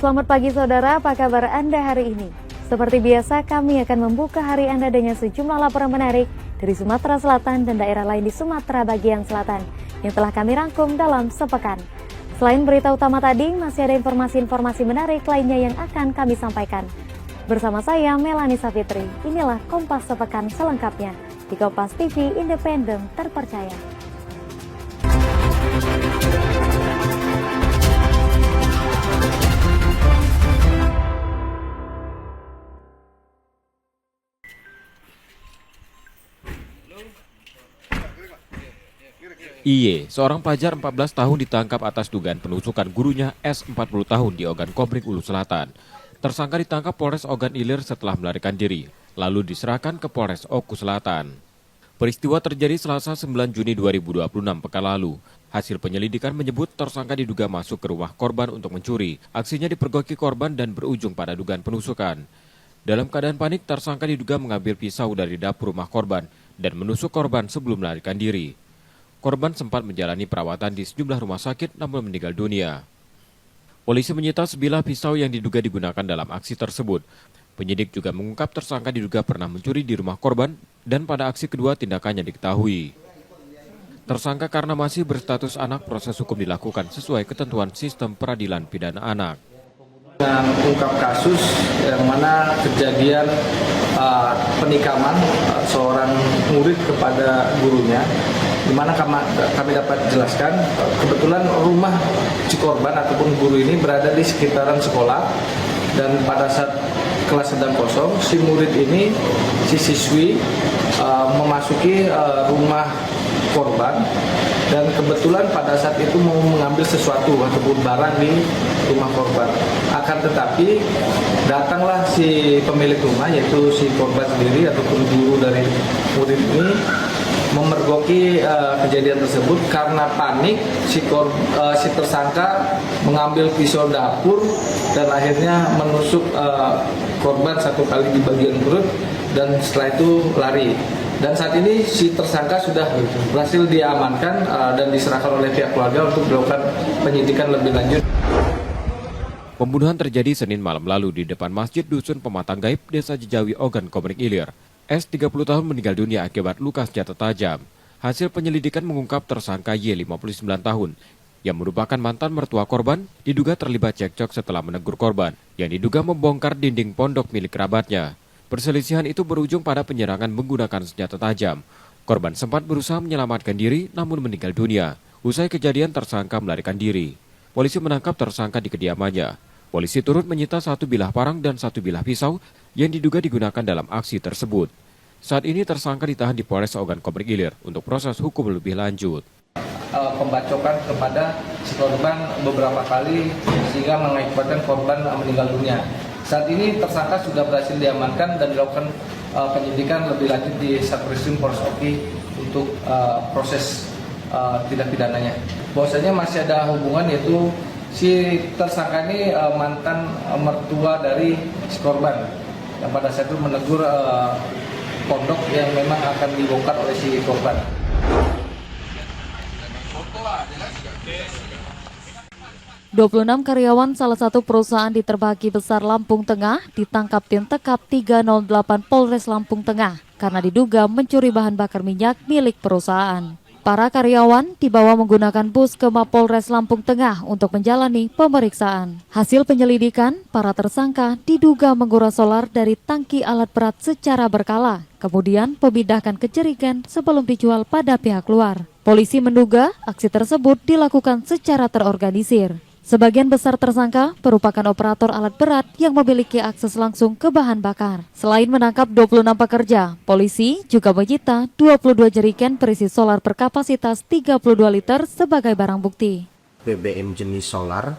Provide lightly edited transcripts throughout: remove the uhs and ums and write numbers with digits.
Selamat pagi saudara, apa kabar Anda hari ini? Seperti biasa, kami akan membuka hari Anda dengan sejumlah laporan menarik dari Sumatera Selatan dan daerah lain di Sumatera bagian selatan yang telah kami rangkum dalam sepekan. Selain berita utama tadi, masih ada informasi-informasi menarik lainnya yang akan kami sampaikan. Bersama saya, Melani Safitri, inilah Kompas Sepekan selengkapnya di Kompas TV Independen Terpercaya. IY, seorang pelajar 14 tahun ditangkap atas dugaan penusukan gurunya S 40 tahun di Ogan Komering Ulu Selatan. Tersangka ditangkap Polres Ogan Ilir setelah melarikan diri, lalu diserahkan ke Polres Oku Selatan. Peristiwa terjadi Selasa 9 Juni 2026 pekan lalu. Hasil penyelidikan menyebut tersangka diduga masuk ke rumah korban untuk mencuri. Aksinya dipergoki korban dan berujung pada dugaan penusukan. Dalam keadaan panik, tersangka diduga mengambil pisau dari dapur rumah korban dan menusuk korban sebelum melarikan diri. Korban sempat menjalani perawatan di sejumlah rumah sakit namun meninggal dunia. Polisi menyita sebilah pisau yang diduga digunakan dalam aksi tersebut. Penyidik juga mengungkap tersangka diduga pernah mencuri di rumah korban dan pada aksi kedua tindakannya diketahui. Tersangka karena masih berstatus anak, proses hukum dilakukan sesuai ketentuan sistem peradilan pidana anak. Dengan ungkap kasus yang mana kejadian penikaman seorang murid kepada gurunya, di mana kami dapat jelaskan kebetulan rumah si korban ataupun guru ini berada di sekitaran sekolah, dan pada saat kelas sedang kosong, si murid ini, si siswi memasuki rumah korban, dan kebetulan pada saat itu mau mengambil sesuatu ataupun barang di rumah korban. Akan tetapi datanglah si pemilik rumah, yaitu si korban sendiri ataupun guru dari murid ini, memergoki kejadian tersebut. Karena panik, si tersangka mengambil pisau dapur dan akhirnya menusuk korban satu kali di bagian perut, dan setelah itu lari. Dan saat ini si tersangka sudah berhasil diamankan dan diserahkan oleh pihak keluarga untuk dilakukan penyidikan lebih lanjut. Pembunuhan terjadi Senin malam lalu di depan Masjid Dusun Pematang Gaib, Desa Jejawi, Ogan Komering Ilir. S 30 tahun meninggal dunia akibat luka senjata tajam. Hasil penyelidikan mengungkap tersangka Y 59 tahun yang merupakan mantan mertua korban diduga terlibat cekcok setelah menegur korban yang diduga membongkar dinding pondok milik kerabatnya. Perselisihan itu berujung pada penyerangan menggunakan senjata tajam. Korban sempat berusaha menyelamatkan diri namun meninggal dunia. Usai kejadian, tersangka melarikan diri. Polisi menangkap tersangka di kediamannya. Polisi turut menyita satu bilah parang dan satu bilah pisau yang diduga digunakan dalam aksi tersebut. Saat ini tersangka ditahan di Polres Ogan Komering Ilir untuk proses hukum lebih lanjut. Pembacokan kepada si korban beberapa kali sehingga mengakibatkan korban meninggal dunia. Saat ini tersangka sudah berhasil diamankan dan dilakukan penyidikan lebih lanjut di Satreskrim Polres Oki untuk proses tindak pidananya. Bahwasanya masih ada hubungan, yaitu si tersangka ini mantan mertua dari si korban yang pada saat itu menegur pondok yang memang akan dibongkar oleh si korban. 26 karyawan salah satu perusahaan di Terbagi Besar Lampung Tengah ditangkap tim Tekap 308 Polres Lampung Tengah karena diduga mencuri bahan bakar minyak milik perusahaan. Para karyawan dibawa menggunakan bus ke Mapolres Lampung Tengah untuk menjalani pemeriksaan. Hasil penyelidikan, para tersangka diduga menguras solar dari tangki alat berat secara berkala, kemudian memindahkan ke jerigen sebelum dijual pada pihak luar. Polisi menduga aksi tersebut dilakukan secara terorganisir. Sebagian besar tersangka merupakan operator alat berat yang memiliki akses langsung ke bahan bakar. Selain menangkap 26 pekerja, polisi juga menyita 22 jerigen berisi solar berkapasitas 32 liter sebagai barang bukti. BBM jenis solar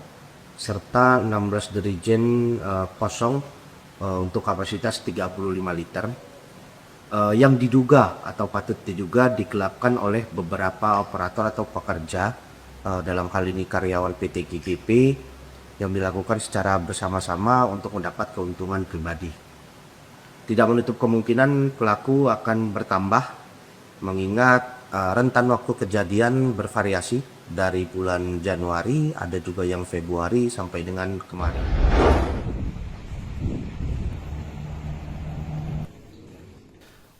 serta 16 jerigen kosong untuk kapasitas 35 liter yang diduga atau patut diduga digelapkan oleh beberapa operator atau pekerja, dalam hal ini karyawan PT GGP, yang dilakukan secara bersama-sama untuk mendapat keuntungan pribadi. Tidak menutup kemungkinan pelaku akan bertambah, mengingat rentan waktu kejadian bervariasi dari bulan Januari, ada juga yang Februari sampai dengan kemarin.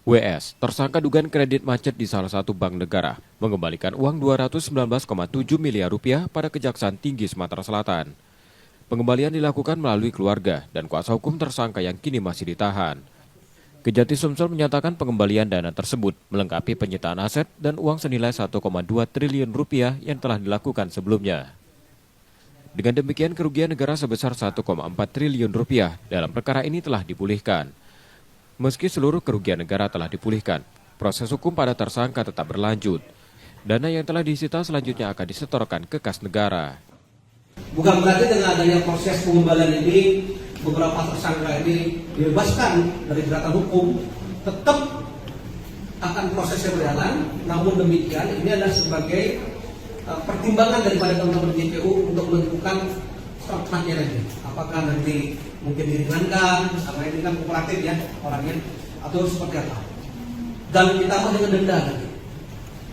WS, tersangka dugaan kredit macet di salah satu bank negara, mengembalikan uang 219,7 miliar rupiah pada Kejaksaan Tinggi Sumatera Selatan. Pengembalian dilakukan melalui keluarga dan kuasa hukum tersangka yang kini masih ditahan. Kejati Sumsel menyatakan pengembalian dana tersebut melengkapi penyitaan aset dan uang senilai 1,2 triliun rupiah yang telah dilakukan sebelumnya. Dengan demikian kerugian negara sebesar 1,4 triliun rupiah dalam perkara ini telah dipulihkan. Meski seluruh kerugian negara telah dipulihkan, proses hukum pada tersangka tetap berlanjut. Dana yang telah disita selanjutnya akan disetorkan ke kas negara. Bukan berarti dengan adanya proses pengembalian ini, beberapa tersangka ini dibebaskan dari jeratan hukum, tetap akan prosesnya berjalan. Namun demikian, ini adalah sebagai pertimbangan daripada teman-teman JPU untuk menentukan tempatnya lagi. Apakah nanti mungkin diringankan, karena ini kan kooperatif ya orangnya, atau seperti apa. Dan ditambah dengan denda lagi.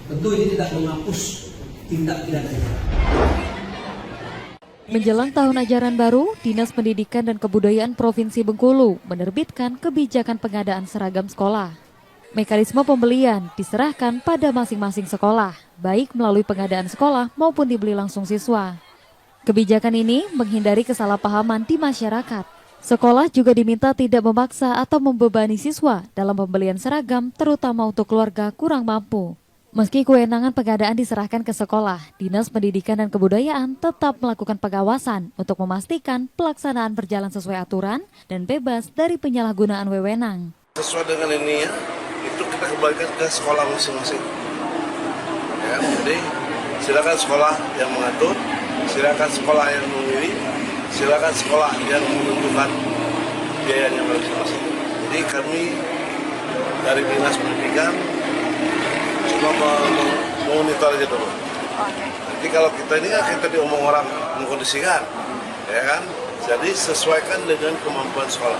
Tentu ini tidak menghapus tindak pidananya. Menjelang tahun ajaran baru, Dinas Pendidikan dan Kebudayaan Provinsi Bengkulu menerbitkan kebijakan pengadaan seragam sekolah. Mekanisme pembelian diserahkan pada masing-masing sekolah, baik melalui pengadaan sekolah maupun dibeli langsung siswa. Kebijakan ini menghindari kesalahpahaman di masyarakat. Sekolah juga diminta tidak memaksa atau membebani siswa dalam pembelian seragam, terutama untuk keluarga kurang mampu. Meski kewenangan pengadaan diserahkan ke sekolah, Dinas Pendidikan dan Kebudayaan tetap melakukan pengawasan untuk memastikan pelaksanaan berjalan sesuai aturan dan bebas dari penyalahgunaan wewenang. Sesuai dengan ini ya, itu kita kembalikan ke sekolah masing-masing. Ya, jadi silakan sekolah yang mengatur, silakan sekolah yang memilih, silakan sekolah yang menentukan biayanya masing-masing. Jadi kami dari Dinas Pendidikan cuma memonitor aja dulu. Nanti kalau kita ini kan kita diomong orang mengkondisikan, ya kan? Jadi sesuaikan dengan kemampuan sekolah.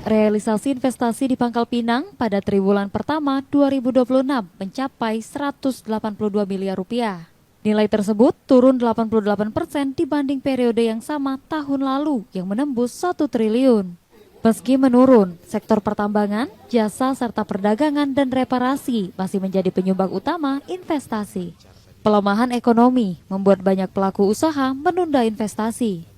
Realisasi investasi di Pangkal Pinang pada triwulan pertama 2026 mencapai 182 miliar rupiah. Nilai tersebut turun 88% dibanding periode yang sama tahun lalu yang menembus 1 triliun. Meski menurun, sektor pertambangan, jasa serta perdagangan dan reparasi masih menjadi penyumbang utama investasi. Pelemahan ekonomi membuat banyak pelaku usaha menunda investasi.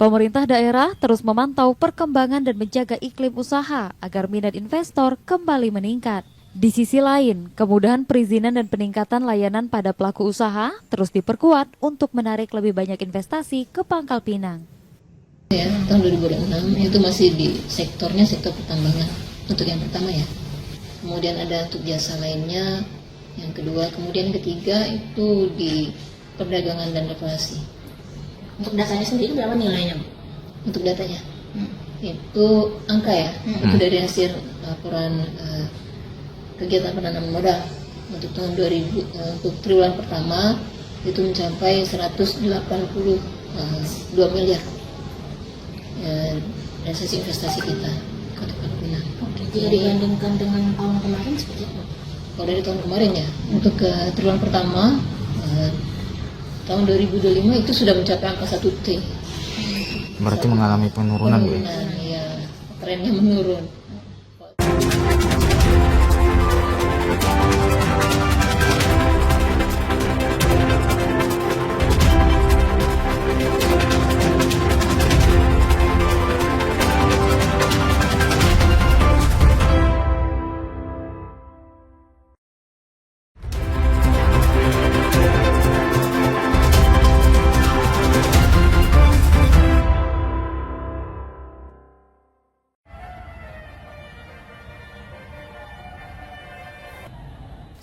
Pemerintah daerah terus memantau perkembangan dan menjaga iklim usaha agar minat investor kembali meningkat. Di sisi lain, kemudahan perizinan dan peningkatan layanan pada pelaku usaha terus diperkuat untuk menarik lebih banyak investasi ke Pangkal Pinang. Ya, tahun 2006 itu masih di sektornya sektor pertambangan untuk yang pertama ya. Kemudian ada untuk jasa lainnya, yang kedua, kemudian yang ketiga itu di perdagangan dan reparasi. Untuk datanya sendiri berapa nilainya, Bu? Untuk datanya, itu angka ya, itu dari hasil laporan kegiatan penanaman modal untuk tahun 2000 untuk triwulan pertama itu mencapai 182 miliar dari sisi investasi kita Kota Pangkal Pinang. Jika dibandingkan dengan tahun kemarin seperti apa? Kalau dari tahun kemarin ya, untuk ke triwulan pertama tahun 2025 itu sudah mencapai angka 1 T. Berarti mengalami penurunan, Bu? Ya, trennya menurun.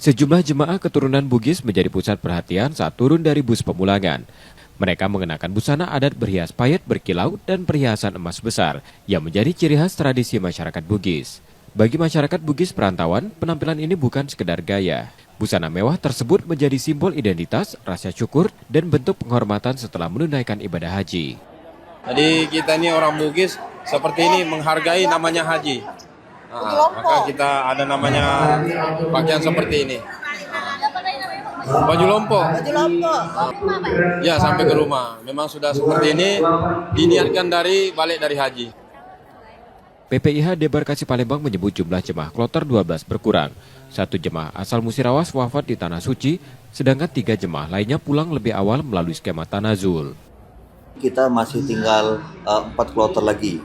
Sejumlah jemaah keturunan Bugis menjadi pusat perhatian saat turun dari bus pemulangan. Mereka mengenakan busana adat berhias payet berkilau dan perhiasan emas besar yang menjadi ciri khas tradisi masyarakat Bugis. Bagi masyarakat Bugis perantauan, penampilan ini bukan sekedar gaya. Busana mewah tersebut menjadi simbol identitas, rasa syukur, dan bentuk penghormatan setelah menunaikan ibadah haji. Jadi kita ini orang Bugis seperti ini menghargai namanya haji. Maka kita ada namanya pakaian seperti ini. Baju lompok. Ya, sampai ke rumah. Memang sudah seperti ini diniatkan balik dari haji. PPIH Debarkasi Palembang menyebut jumlah jemaah kloter 12 berkurang. 1 jemaah asal Musirawas wafat di Tanah Suci, sedangkan 3 jemaah lainnya pulang lebih awal melalui skema tanazul. Kita masih tinggal 4 kloter lagi,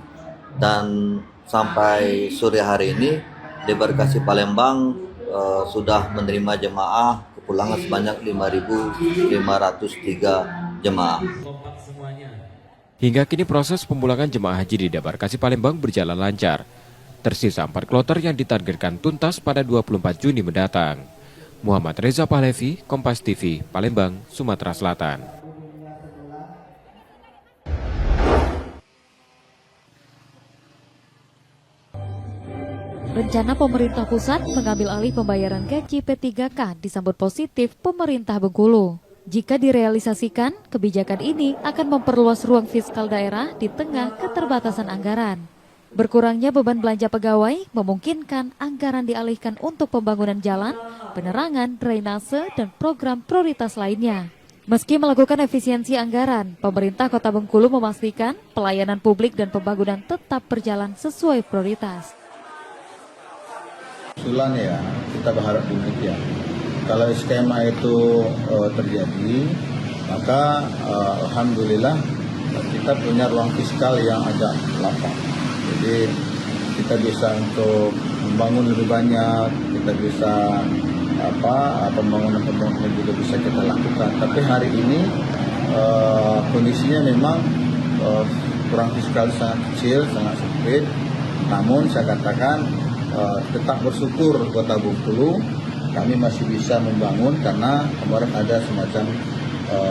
dan sampai sore hari ini Debarkasi Palembang sudah menerima jemaah kepulangan sebanyak 5.503 jemaah. Hingga kini proses pemulangan jemaah haji di Debarkasi Palembang berjalan lancar. Tersisa 4 kloter yang ditargetkan tuntas pada 24 Juni mendatang. Muhammad Reza Pahlevi, Kompas TV, Palembang, Sumatera Selatan. Rencana pemerintah pusat mengambil alih pembayaran gaji P3K disambut positif pemerintah Bengkulu. Jika direalisasikan, kebijakan ini akan memperluas ruang fiskal daerah di tengah keterbatasan anggaran. Berkurangnya beban belanja pegawai memungkinkan anggaran dialihkan untuk pembangunan jalan, penerangan, drainase, dan program prioritas lainnya. Meski melakukan efisiensi anggaran, pemerintah Kota Bengkulu memastikan pelayanan publik dan pembangunan tetap berjalan sesuai prioritas. Usulan ya, kita berharap demikian. Kalau skema itu terjadi, maka alhamdulillah kita punya ruang fiskal yang agak lapang. Jadi kita bisa untuk membangun lebih banyak, kita bisa pembangunan juga bisa kita lakukan. Tapi hari ini kondisinya memang ruang fiskal sangat kecil, sangat sempit. Namun saya katakan tetap bersyukur Kota Bengkulu, kami masih bisa membangun karena kemarin ada semacam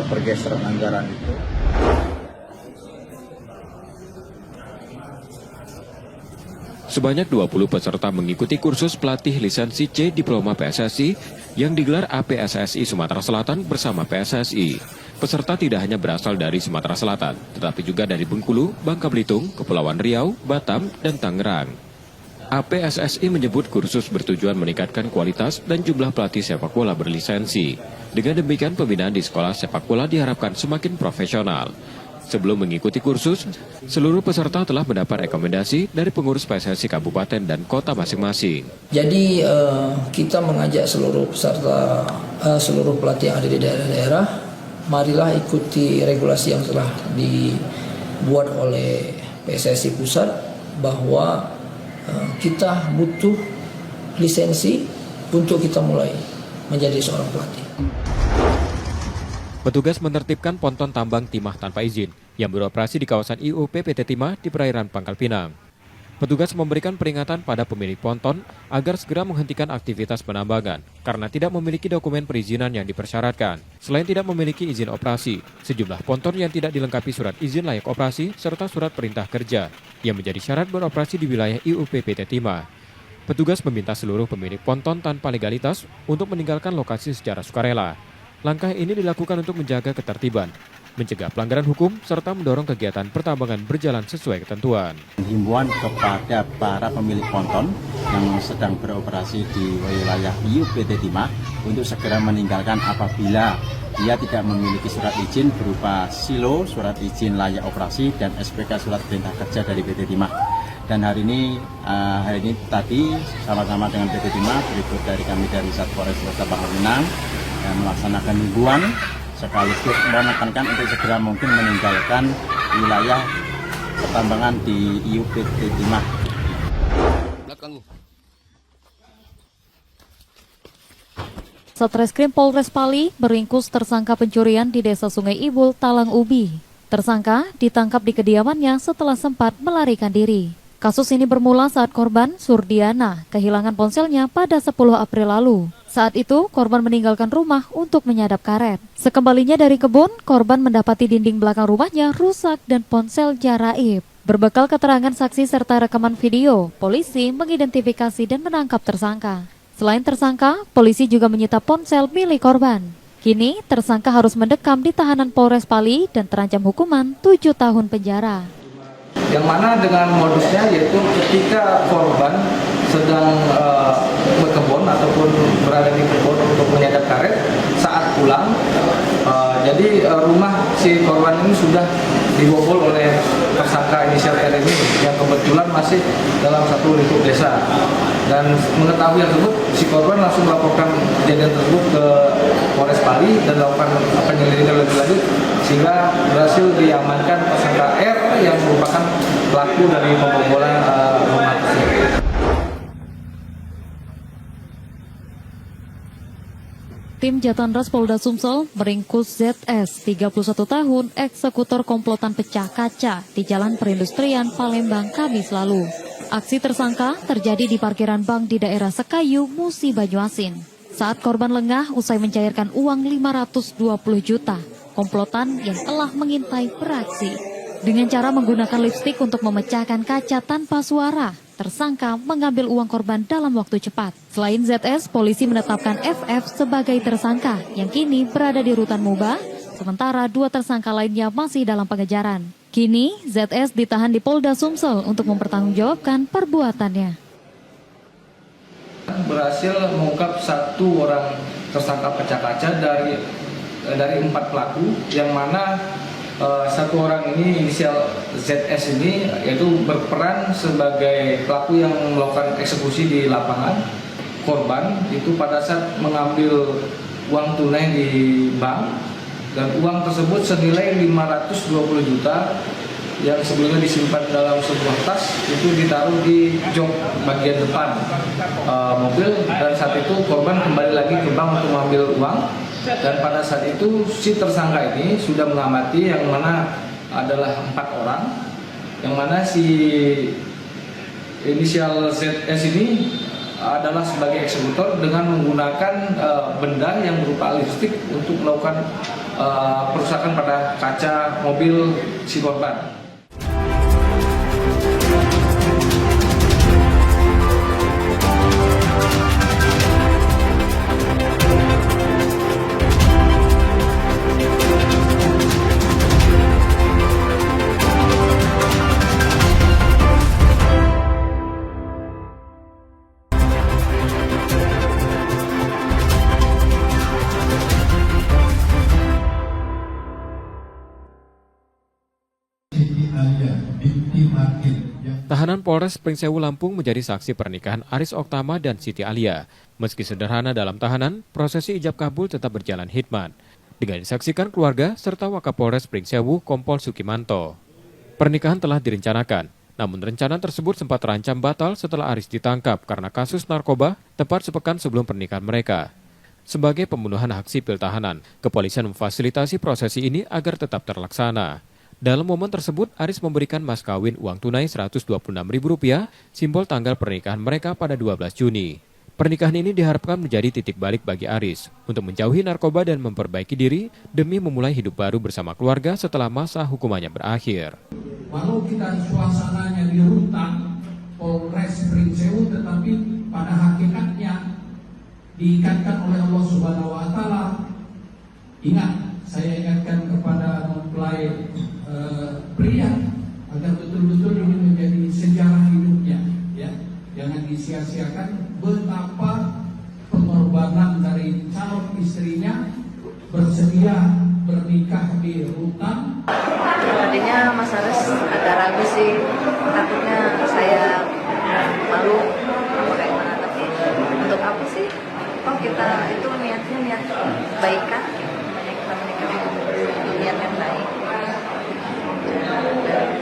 pergeseran anggaran itu. Sebanyak 20 peserta mengikuti kursus pelatih lisensi C Diploma PSSI yang digelar APSSI Sumatera Selatan bersama PSSI. Peserta tidak hanya berasal dari Sumatera Selatan, tetapi juga dari Bengkulu, Bangka Belitung, Kepulauan Riau, Batam, dan Tangerang. APSSI menyebut kursus bertujuan meningkatkan kualitas dan jumlah pelatih sepak bola berlisensi. Dengan demikian, pembinaan di sekolah sepak bola diharapkan semakin profesional. Sebelum mengikuti kursus, seluruh peserta telah mendapat rekomendasi dari pengurus PSSI kabupaten dan kota masing-masing. Jadi kita mengajak seluruh peserta, seluruh pelatih yang ada di daerah-daerah, marilah ikuti regulasi yang telah dibuat oleh PSSI pusat bahwa kita butuh lisensi untuk kita mulai menjadi seorang pelatih. Petugas menertibkan ponton tambang timah tanpa izin yang beroperasi di kawasan IUP PT Timah di perairan Pangkal Pinang. Petugas memberikan peringatan pada pemilik ponton agar segera menghentikan aktivitas penambangan karena tidak memiliki dokumen perizinan yang dipersyaratkan. Selain tidak memiliki izin operasi, sejumlah ponton yang tidak dilengkapi surat izin layak operasi serta surat perintah kerja yang menjadi syarat beroperasi di wilayah IUP PT Timah. Petugas meminta seluruh pemilik ponton tanpa legalitas untuk meninggalkan lokasi secara sukarela. Langkah ini dilakukan untuk menjaga ketertiban, mencegah pelanggaran hukum, serta mendorong kegiatan pertambangan berjalan sesuai ketentuan. Himbauan kepada para pemilik ponton yang sedang beroperasi di wilayah IUP PT Timah untuk segera meninggalkan apabila dia tidak memiliki surat izin berupa silo, surat izin layak operasi, dan SPK surat perintah kerja dari PT Timah. Dan hari ini tadi sama-sama dengan PT Timah, berikut dari kami dari Satpol Polresta Bangka Pinang melaksanakan himbauan sekaligus menekankan untuk segera mungkin meninggalkan wilayah pertambangan di IUP PT Timah. Satreskrim Polres Pali meringkus tersangka pencurian di Desa Sungai Ibul, Talang Ubi. Tersangka ditangkap di kediamannya setelah sempat melarikan diri. Kasus ini bermula saat korban, Surdiana, kehilangan ponselnya pada 10 April lalu. Saat itu, korban meninggalkan rumah untuk menyadap karet. Sekembalinya dari kebun, korban mendapati dinding belakang rumahnya rusak dan ponsel jaraib. Berbekal keterangan saksi serta rekaman video, polisi mengidentifikasi dan menangkap tersangka. Selain tersangka, polisi juga menyita ponsel milik korban. Kini, tersangka harus mendekam di tahanan Polres Pali dan terancam hukuman 7 tahun penjara. Yang mana dengan modusnya yaitu ketika korban sedang berkebun ataupun berada di kebun untuk menyadap karet, saat pulang. Jadi rumah si korban ini sudah dibobol oleh tersangka inisial R ini yang kebetulan masih dalam satu lingkup desa. Dan mengetahui tersebut, si korban langsung melaporkan kejadian tersebut ke Polres Pali dan melakukan penyelidikan lebih lanjut sehingga berhasil diamankan tersangka R yang merupakan pelaku dari pembobolan rumah tersebut. Tim Jatanras Polda Sumsel meringkus ZS, 31 tahun, eksekutor komplotan pecah kaca di Jalan Perindustrian, Palembang, Kamis lalu. Aksi tersangka terjadi di parkiran bank di daerah Sekayu, Musi, Banyuasin. Saat korban lengah usai mencairkan uang 520 juta, komplotan yang telah mengintai beraksi. Dengan cara menggunakan lipstik untuk memecahkan kaca tanpa suara, tersangka mengambil uang korban dalam waktu cepat. Selain ZS, polisi menetapkan FF sebagai tersangka yang kini berada di rutan Muba, sementara 2 tersangka lainnya masih dalam pengejaran. Kini, ZS ditahan di Polda Sumsel untuk mempertanggungjawabkan perbuatannya. Berhasil mengungkap 1 orang tersangka pecah kaca dari 4 pelaku, yang mana 1 orang ini inisial ZS ini yaitu berperan sebagai pelaku yang melakukan eksekusi di lapangan. Korban itu pada saat mengambil uang tunai di bank dan uang tersebut senilai 520 juta yang sebelumnya disimpan dalam sebuah tas itu ditaruh di jok bagian depan mobil, dan saat itu korban kembali lagi ke bank untuk mengambil uang. Dan pada saat itu si tersangka ini sudah mengamati yang mana adalah 4 orang, yang mana si inisial ZS ini adalah sebagai eksekutor dengan menggunakan benda yang berupa lipstik untuk melakukan perusakan pada kaca mobil si korban. Tahanan Polres Pringsewu Lampung menjadi saksi pernikahan Aris Oktama dan Siti Alia. Meski sederhana dalam tahanan, prosesi ijab kabul tetap berjalan hikmat. Dengan disaksikan keluarga serta Wakapolres Pringsewu Kompol Sukimanto. Pernikahan telah direncanakan, namun rencana tersebut sempat terancam batal setelah Aris ditangkap karena kasus narkoba tepat sepekan sebelum pernikahan mereka. Sebagai pembunuhan hak sipil tahanan, kepolisian memfasilitasi prosesi ini agar tetap terlaksana. Dalam momen tersebut, Aris memberikan mas kawin uang tunai Rp126.000, simbol tanggal pernikahan mereka pada 12 Juni. Pernikahan ini diharapkan menjadi titik balik bagi Aris untuk menjauhi narkoba dan memperbaiki diri demi memulai hidup baru bersama keluarga setelah masa hukumannya berakhir. Walau kita suasananya di rutan Polres Pringsewu, tetapi pada hakikatnya diikatkan oleh Allah Subhanahu wa Ta'ala. Ingat, saya ingatkan kepada mempelai pria agar betul-betul ini menjadi sejarah hidupnya, ya. Jangan disia-siakan betapa pengorbanan dari calon istrinya bersedia bernikah di rutan. Tadinya Mas Aris agak ragu sih, takutnya saya malu apa kayak mana, tapi untuk apa sih? Oh kita itu niatnya niat baikan, kita menikah niat yang baik.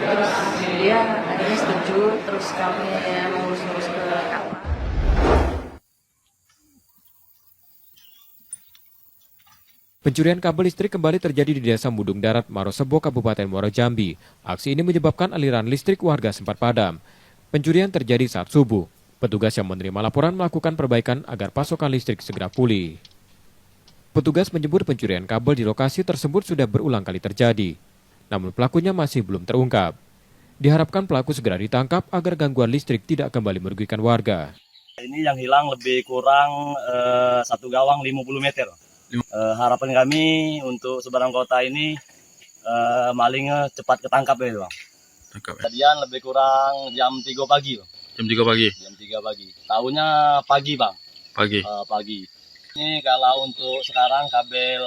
Terus dia akhirnya setuju, terus kami mengurus-ngurus ke KUA. Pencurian kabel listrik kembali terjadi di Desa Mudung Darat, Marosebo, Kabupaten Muaro Jambi. Aksi ini menyebabkan aliran listrik warga sempat padam. Pencurian terjadi saat subuh. Petugas yang menerima laporan melakukan perbaikan agar pasokan listrik segera pulih. Petugas menyebut pencurian kabel di lokasi tersebut sudah berulang kali terjadi. Namun pelakunya masih belum terungkap. Diharapkan pelaku segera ditangkap agar gangguan listrik tidak kembali merugikan warga. Ini yang hilang lebih kurang 1 gawang 50 meter. Harapan kami untuk sebarang kota ini malingnya cepat ketangkap ya Bang. Kejadian lebih kurang jam 3 pagi. Jam 3 pagi? Jam 3 pagi. Tahunya pagi Bang. Pagi? Pagi. Ini kalau untuk sekarang kabel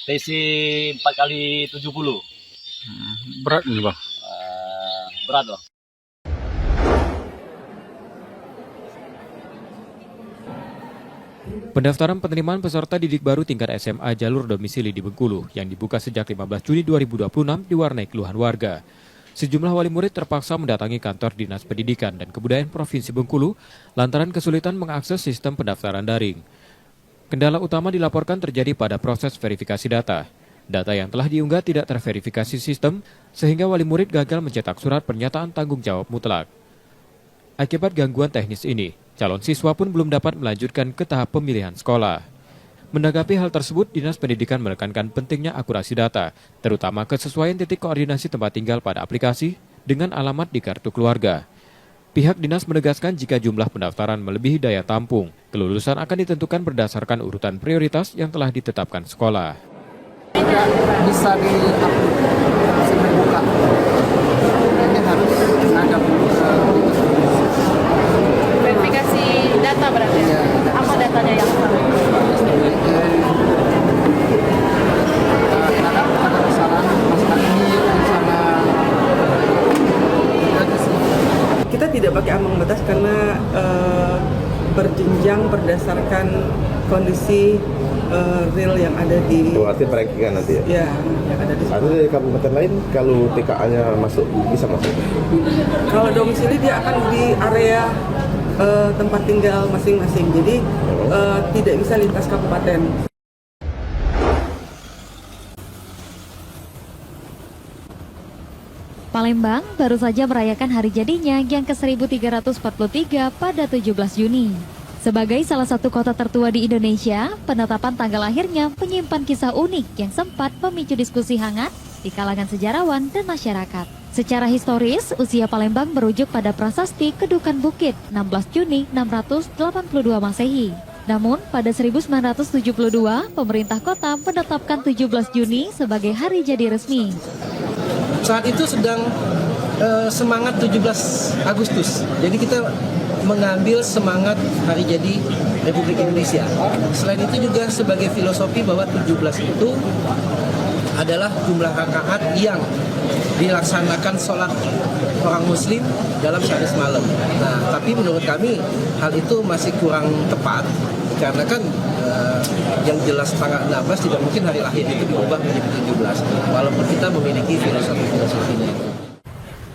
TC 4x70. Berat ini Bang? Berat Bang. Pendaftaran penerimaan peserta didik baru tingkat SMA jalur domisili di Bengkulu yang dibuka sejak 15 Juni 2026 diwarnai keluhan warga. Sejumlah wali murid terpaksa mendatangi kantor Dinas Pendidikan dan Kebudayaan Provinsi Bengkulu lantaran kesulitan mengakses sistem pendaftaran daring. Kendala utama dilaporkan terjadi pada proses verifikasi data. Data yang telah diunggah tidak terverifikasi sistem sehingga wali murid gagal mencetak surat pernyataan tanggung jawab mutlak. Akibat gangguan teknis ini, calon siswa pun belum dapat melanjutkan ke tahap pemilihan sekolah. Menanggapi hal tersebut, Dinas Pendidikan menekankan pentingnya akurasi data, terutama kesesuaian titik koordinasi tempat tinggal pada aplikasi dengan alamat di kartu keluarga. Pihak Dinas menegaskan jika jumlah pendaftaran melebihi daya tampung, kelulusan akan ditentukan berdasarkan urutan prioritas yang telah ditetapkan sekolah. Tidak bisa dibuka. Ini harus ada Verifikasi data berarti ya? Apa datanya yang salah? Ada kesalahan masalah ini sama. Kita tidak pakai ambang batas karena berjenjang berdasarkan kondisi real yang ada di. Artinya perankingan nanti ya? Ya, yang ada di. Artinya dari kabupaten lain kalau TKA-nya masuk bisa masuk? Kalau domisili dia akan di area tempat tinggal masing-masing, jadi tidak bisa lintas kabupaten. Palembang baru saja merayakan hari jadinya yang ke-1343 pada 17 Juni. Sebagai salah satu kota tertua di Indonesia, penetapan tanggal lahirnya menyimpan kisah unik yang sempat memicu diskusi hangat di kalangan sejarawan dan masyarakat. Secara historis, usia Palembang merujuk pada prasasti Kedukan Bukit 16 Juni 682 Masehi. Namun, pada 1972, pemerintah kota menetapkan 17 Juni sebagai hari jadi resmi. Saat itu sedang semangat 17 Agustus. Jadi kita mengambil semangat hari jadi Republik Indonesia. Selain itu juga sebagai filosofi bahwa 17 itu adalah jumlah rakaat yang dilaksanakan sholat orang muslim dalam sehari semalam. Nah, tapi menurut kami hal itu masih kurang tepat karena kan yang jelas tanggal 16 tidak mungkin hari lahir itu diubah menjadi 17 walaupun kita memiliki filosofinya.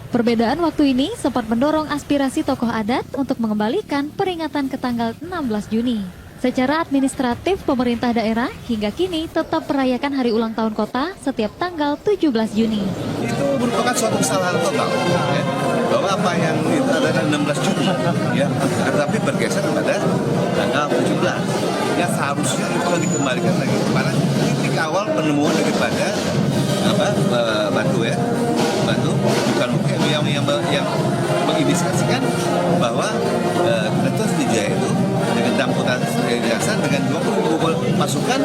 Perbedaan waktu ini sempat mendorong aspirasi tokoh adat untuk mengembalikan peringatan ke tanggal 16 Juni. Secara administratif, pemerintah daerah hingga kini tetap merayakan hari ulang tahun kota setiap tanggal 17 Juni. Itu merupakan suatu kesalahan total, ya, bahwa apa yang itu adalah 16 Juni, ya, tetapi bergeser pada tanggal 17. Ya seharusnya itu dikembalikan lagi kepada titik awal penemuan daripada batu bukan bukti yang mengindikasikan bahwa Ketua Sriwijaya itu dengan damputan dasar dengan 20.000 pasukan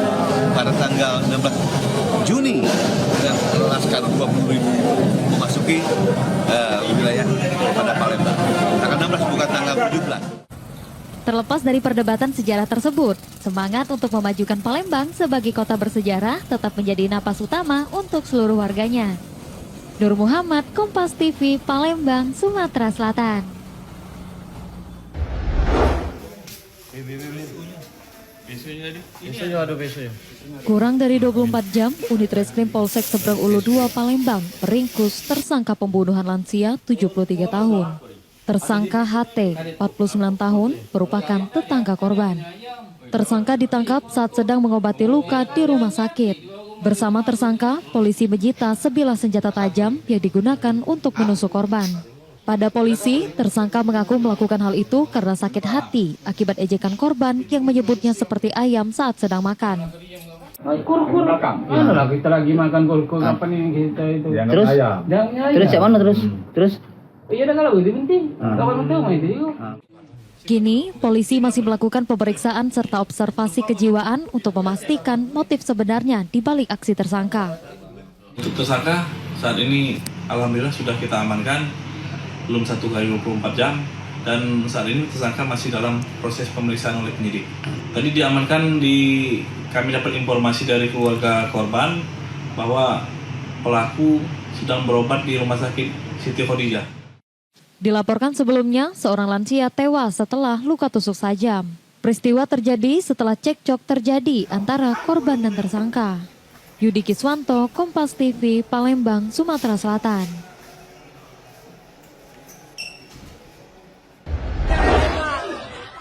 pada tanggal 16 Juni dengan laskar 20.000 memasuki wilayah pada Palembang. Tanggal 16 bukan tanggal 17. Terlepas dari perdebatan sejarah tersebut, semangat untuk memajukan Palembang sebagai kota bersejarah tetap menjadi napas utama untuk seluruh warganya. Nur Muhammad, Kompas TV, Palembang, Sumatera Selatan. Kurang dari 24 jam, unit reskrim Polsek Seberang Ulu 2 Palembang meringkus tersangka pembunuhan lansia 73 tahun. Tersangka HT, 49 tahun, merupakan tetangga korban. Tersangka ditangkap saat sedang mengobati luka di rumah sakit. Bersama tersangka, polisi menyita sebilah senjata tajam yang digunakan untuk menusuk korban. Pada polisi, tersangka mengaku melakukan hal itu karena sakit hati akibat ejekan korban yang menyebutnya seperti ayam saat sedang makan. Kur belakang. Lah kita lagi makan kur apa nih kita itu. Terus? Terus cak mana terus? Terus? Iya dah kalau itu penting. Kalau penting mah itu. Kini, polisi masih melakukan pemeriksaan serta observasi kejiwaan untuk memastikan motif sebenarnya di balik aksi tersangka. Untuk tersangka saat ini alhamdulillah sudah kita amankan belum 1 kali 24 jam dan saat ini tersangka masih dalam proses pemeriksaan oleh penyidik. Tadi diamankan kami dapat informasi dari keluarga korban bahwa pelaku sedang berobat di Rumah Sakit Siti Khadijah. Dilaporkan sebelumnya, seorang lansia tewas setelah luka tusuk tajam. Peristiwa terjadi setelah cekcok terjadi antara korban dan tersangka. Yudi Kiswanto, Kompas TV, Palembang, Sumatera Selatan.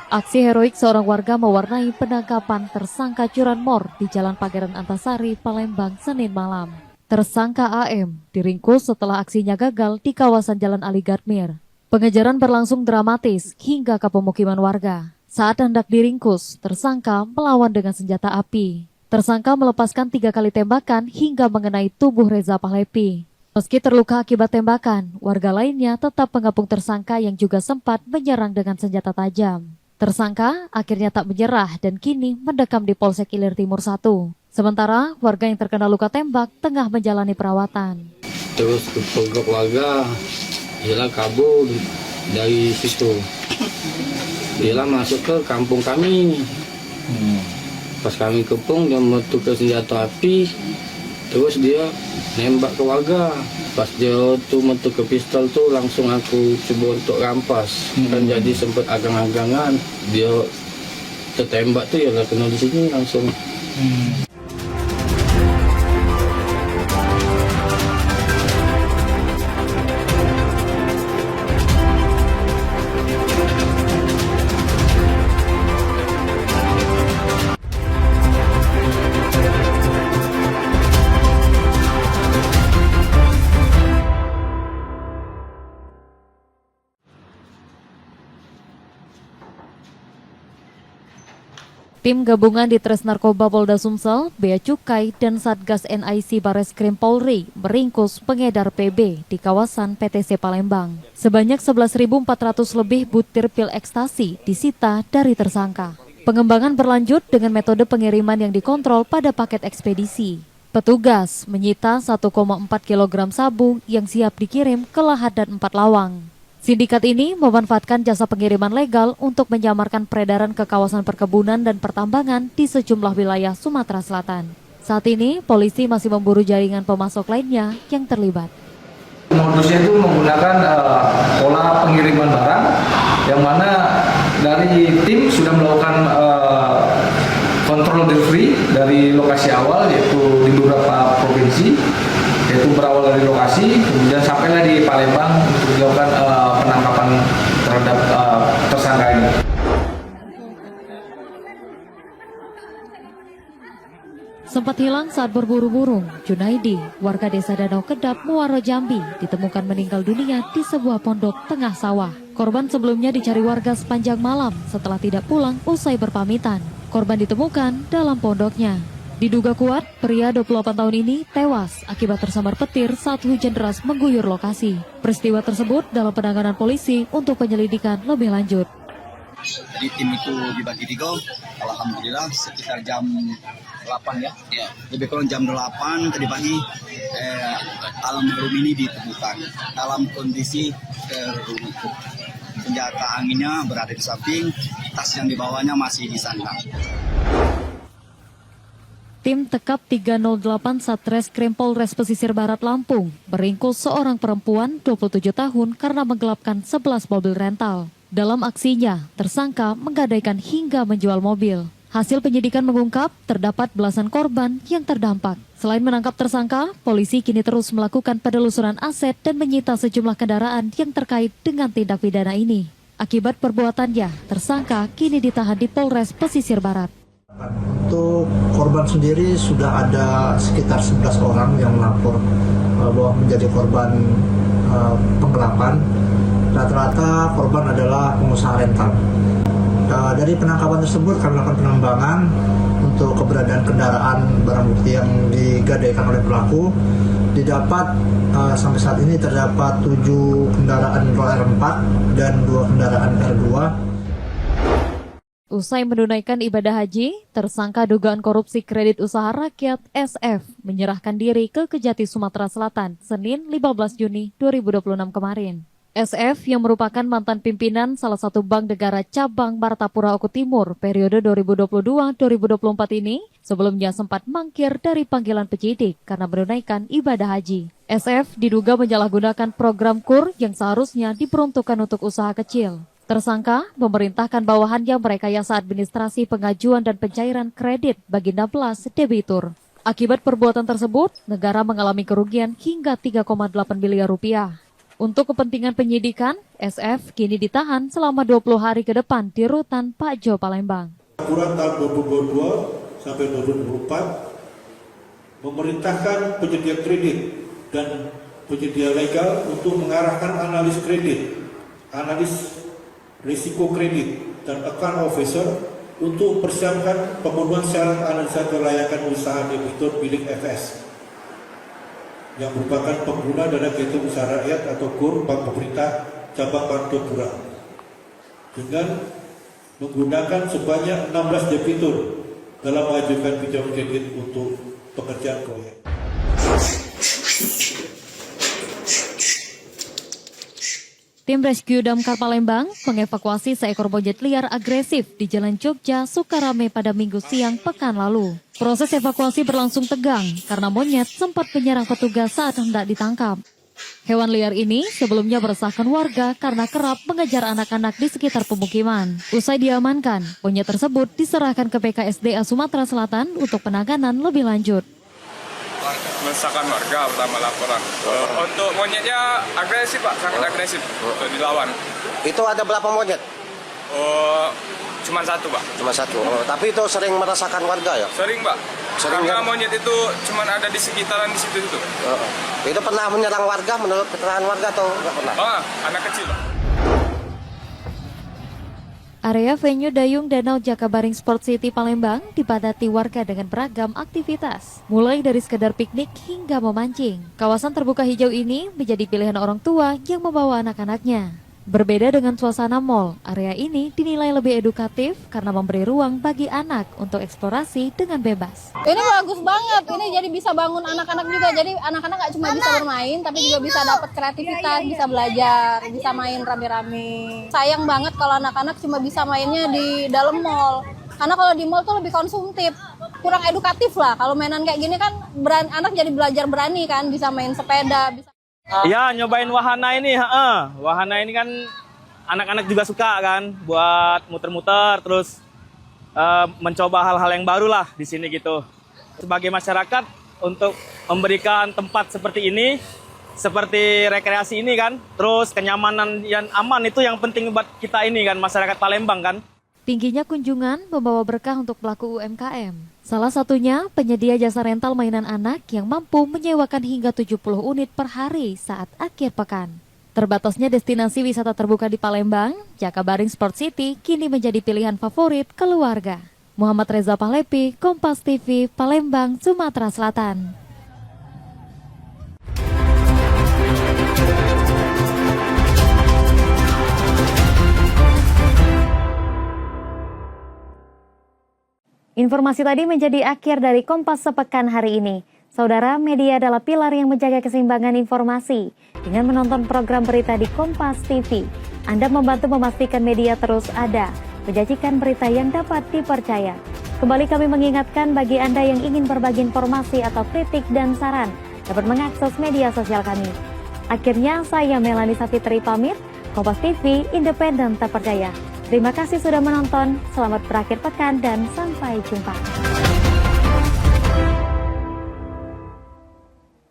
Aksi heroik seorang warga mewarnai penangkapan tersangka curanmor di Jalan Pangeran Antasari, Palembang, Senin malam. Tersangka AM diringkus setelah aksinya gagal di kawasan Jalan Ali Gadmir. Pengejaran berlangsung dramatis hingga ke pemukiman warga. Saat hendak diringkus, tersangka melawan dengan senjata api. Tersangka melepaskan 3 kali tembakan hingga mengenai tubuh Reza Pahlepi. Meski terluka akibat tembakan, warga lainnya tetap mengepung tersangka yang juga sempat menyerang dengan senjata tajam. Tersangka akhirnya tak menyerah dan kini mendekam di Polsek Ilir Timur 1. Sementara warga yang terkena luka tembak tengah menjalani perawatan. Terus kepergok warga, dia kabur dari situ. Dia masuk ke kampung kami. Pas kami kepung, dia metu ke senjata api. Terus dia nembak ke warga. Pas dia tuh metu ke pistol tuh langsung aku coba untuk rampas. Kan jadi sempat agang-agangan. Dia tertembak tuh ya kena di sini langsung. Tim gabungan di Tres Narkoba Polda Sumsel, Bea Cukai, dan Satgas NIC Bareskrim Polri meringkus pengedar PB di kawasan PTC Palembang. Sebanyak 11.400 lebih butir pil ekstasi disita dari tersangka. Pengembangan berlanjut dengan metode pengiriman yang dikontrol pada paket ekspedisi. Petugas menyita 1,4 kg sabu yang siap dikirim ke Lahat dan 4 Lawang. Sindikat ini memanfaatkan jasa pengiriman legal untuk menyamarkan peredaran ke kawasan perkebunan dan pertambangan di sejumlah wilayah Sumatera Selatan. Saat ini, polisi masih memburu jaringan pemasok lainnya yang terlibat. Modusnya itu menggunakan pola pengiriman barang, yang mana dari tim sudah melakukan kontrol delivery dari lokasi awal, yaitu di beberapa provinsi, yaitu berawal dari lokasi, kemudian sampailah di Palembang untuk dilakukan penangkapan terhadap tersangka ini. Sempat hilang saat berburu burung, Junaidi, warga desa Danau Kedap, Muaro Jambi, ditemukan meninggal dunia di sebuah pondok tengah sawah. Korban sebelumnya dicari warga sepanjang malam setelah tidak pulang usai berpamitan. Korban ditemukan dalam pondoknya. Diduga kuat, pria 28 tahun ini tewas akibat tersambar petir saat hujan deras mengguyur lokasi. Peristiwa tersebut dalam penanganan polisi untuk penyelidikan lebih lanjut. Jadi tim itu dibagi 3, alhamdulillah sekitar jam 8 ya. Lebih kurang jam 8 tadi pagi almarhum ini ditemukan dalam kondisi terluka. Senjata anginnya berada di samping, tas yang dibawanya masih di sana. Tim Tekap 308 Satreskrim Polres Pesisir Barat Lampung meringkus seorang perempuan 27 tahun karena menggelapkan 11 mobil rental. Dalam aksinya, tersangka menggadaikan hingga menjual mobil. Hasil penyidikan mengungkap terdapat belasan korban yang terdampak. Selain menangkap tersangka, polisi kini terus melakukan penelusuran aset dan menyita sejumlah kendaraan yang terkait dengan tindak pidana ini. Akibat perbuatannya, tersangka kini ditahan di Polres Pesisir Barat. Untuk korban sendiri sudah ada sekitar 11 orang yang melapor bahwa menjadi korban penggelapan. Rata-rata korban adalah pengusaha rental. Dari penangkapan tersebut kami lakukan penambangan untuk keberadaan kendaraan barang bukti yang digadaikan oleh pelaku. Didapat sampai saat ini terdapat 7 kendaraan R4 dan 2 kendaraan R2. Usai menunaikan ibadah haji, tersangka dugaan korupsi kredit usaha rakyat SF menyerahkan diri ke Kejati Sumatera Selatan Senin 15 Juni 2026 kemarin. SF yang merupakan mantan pimpinan salah satu bank negara cabang Martapura Oku Timur periode 2022-2024 ini sebelumnya sempat mangkir dari panggilan penyidik karena menunaikan ibadah haji. SF diduga menyalahgunakan program KUR yang seharusnya diperuntukkan untuk usaha kecil. Tersangka memerintahkan bawahannya merekayasa administrasi pengajuan dan pencairan kredit bagi 16 debitur. Akibat perbuatan tersebut, negara mengalami kerugian hingga 3,8 miliar rupiah. Untuk kepentingan penyidikan, SF kini ditahan selama 20 hari ke depan di Rutan Pak Jo, Palembang. Aturan tahun 2022 sampai 2024 memerintahkan penyedia kredit dan penyedia legal untuk mengarahkan analis kredit, analis risiko kredit, dan account officer untuk persiapkan pemenuhan syarat analisa kelayakan usaha debitur milik FS yang merupakan pengguna dana kehidupan usaha rakyat atau KUR Bank Pemerintah Cabang Martapura dengan menggunakan sebanyak 16 debitur dalam mengajukan pinjaman kredit untuk pekerjaan proyek. Tim Rescue Damkar Palembang mengevakuasi seekor monyet liar agresif di Jalan Jogja, Sukarame pada Minggu siang pekan lalu. Proses evakuasi berlangsung tegang karena monyet sempat menyerang petugas saat hendak ditangkap. Hewan liar ini sebelumnya meresahkan warga karena kerap mengejar anak-anak di sekitar pemukiman. Usai diamankan, monyet tersebut diserahkan ke PKSDA Sumatera Selatan untuk penanganan lebih lanjut. Meresahkan warga pertama laporan. Untuk monyetnya agresif Pak, sangat agresif untuk dilawan. Itu ada berapa monyet? Cuma satu Pak. Cuma satu. Tapi itu sering meresahkan warga ya? Sering Pak. Sering karena ya? monyet itu cuma ada di sekitaran di situ itu. Itu pernah menyerang warga menurut keterangan warga atau nggak pernah? Anak kecil Pak. Area venue Dayung Danau Jakabaring Sport City Palembang dipadati warga dengan beragam aktivitas, mulai dari sekedar piknik hingga memancing. Kawasan terbuka hijau ini menjadi pilihan orang tua yang membawa anak-anaknya. Berbeda dengan suasana mal, area ini dinilai lebih edukatif karena memberi ruang bagi anak untuk eksplorasi dengan bebas. Ini bagus banget, ini jadi bisa bangun anak-anak juga. Jadi anak-anak nggak cuma bisa bermain, tapi juga bisa dapat kreativitas, bisa belajar, bisa main rame-rame. Sayang banget kalau anak-anak cuma bisa mainnya di dalam mall. Karena kalau di mall tuh lebih konsumtif, kurang edukatif lah. Kalau mainan kayak gini kan anak jadi belajar berani kan, bisa main sepeda, bisa. Ya, nyobain wahana ini, wahana ini kan anak-anak juga suka kan, buat muter-muter, terus mencoba hal-hal yang baru lah di sini gitu. Sebagai masyarakat untuk memberikan tempat seperti ini, seperti rekreasi ini kan, terus kenyamanan yang aman itu yang penting buat kita ini kan, masyarakat Palembang kan. Tingginya kunjungan membawa berkah untuk pelaku UMKM. Salah satunya penyedia jasa rental mainan anak yang mampu menyewakan hingga 70 unit per hari saat akhir pekan. Terbatasnya destinasi wisata terbuka di Palembang, Jakabaring Sport City kini menjadi pilihan favorit keluarga. Muhammad Reza Pahlepi, Kompas TV, Palembang, Sumatera Selatan. Informasi tadi menjadi akhir dari Kompas Sepekan hari ini. Saudara, media adalah pilar yang menjaga keseimbangan informasi. Dengan menonton program berita di Kompas TV, Anda membantu memastikan media terus ada, menyajikan berita yang dapat dipercaya. Kembali kami mengingatkan bagi Anda yang ingin berbagi informasi atau kritik dan saran, dapat mengakses media sosial kami. Akhirnya, saya Melanie Safitri pamit, Kompas TV, independen terpercaya. Terima kasih sudah menonton, selamat berakhir pekan dan sampai jumpa.